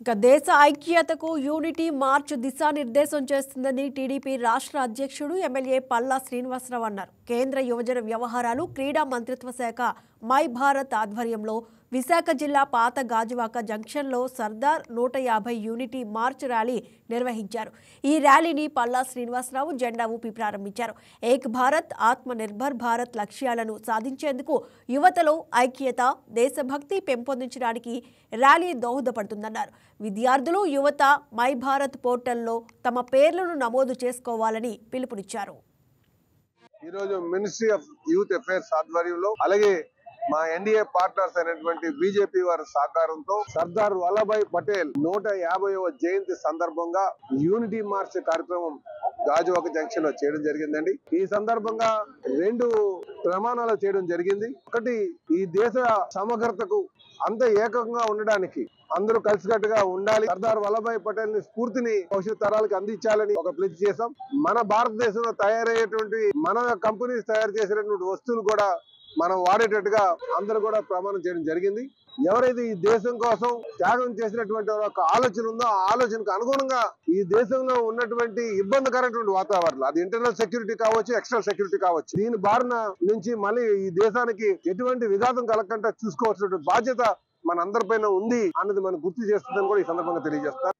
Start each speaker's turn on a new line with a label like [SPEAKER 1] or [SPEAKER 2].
[SPEAKER 1] ఇక దేశ ఐక్యతకు unity March దిశానిర్దేశం చేస్తుందని టీడీపీ రాష్ట్ర అధ్యక్షుడు ఎమ్మెల్యే పల్లా శ్రీనివాసరావు అన్నారు. కేంద్ర యువజన వ్యవహారాలు క్రీడా మంత్రిత్వ శాఖ మై భారత్ ఆధ్వర్యంలో విశాఖ జిల్లా పాత గాజువాక జంక్షన్లో సర్దార్ 150 యూనిటీ మార్చ్ ర్యాలీ నిర్వహించారు. ఈ ర్యాలీని పల్లా శ్రీనివాసరావు జెండా ఊపి ప్రారంభించారు. ఏక్ భారత్ ఆత్మ నిర్భర్ భారత్ లక్ష్యాలను సాధించేందుకు యువతలో ఐక్యత, దేశభక్తి పెంపొందించడానికి ర్యాలీ దోహదపడుతుందన్నారు. విద్యార్థులు, యువత మై భారత్ పోర్టల్లో తమ పేర్లను నమోదు చేసుకోవాలని పిలుపునిచ్చారు.
[SPEAKER 2] ఈరోజు మినిస్ట్రీ ఆఫ్ యూత్ అఫైర్స్ ఆధ్వర్యంలో అలాగే మా ఎన్డీఏ పార్ట్నర్స్ అయినటువంటి బీజేపీ వారి సహకారంతో సర్దార్ వల్లభాయ్ పటేల్ 150వ జయంతి సందర్భంగా యూనిటీ మార్చ్ కార్యక్రమం గాజువాక జంక్షన్ లో చేయడం జరిగిందండి. ఈ సందర్భంగా 2 ప్రమాణాలు చేయడం జరిగింది. ఒకటి, ఈ దేశ సమగ్రతకు అంత ఏకంగా ఉండడానికి అందరూ కలిసికట్టుగా ఉండాలి, సర్దార్ వల్లభాయ్ పటేల్ ని స్ఫూర్తిని భవిష్యత్ తరాలకు అందించాలని ఒక ప్లెడ్జ్ చేశాం. మన భారతదేశంలో తయారయ్యేటువంటి మన కంపెనీస్ తయారు చేసినటువంటి వస్తువులు కూడా మనం వాడేటట్టుగా అందరూ కూడా ప్రమాణం చేయడం జరిగింది. ఎవరైతే ఈ దేశం కోసం త్యాగం చేసినటువంటి ఒక ఆలోచన ఉందో ఆ ఆలోచనకు అనుగుణంగా ఈ దేశంలో ఉన్నటువంటి ఇబ్బందికరమైనటువంటి వాతావరణం, అది ఇంటర్నల్ సెక్యూరిటీ కావచ్చు, ఎక్స్టర్నల్ సెక్యూరిటీ కావచ్చు, దీని బారిన నుంచి మళ్ళీ ఈ దేశానికి ఎటువంటి విఘాతం కలగకుండా చూసుకోవాల్సినటువంటి బాధ్యత మన అందరిపైన ఉంది అన్నది మనం గుర్తు చేస్తుందని కూడా ఈ సందర్భంగా తెలియజేస్తారు.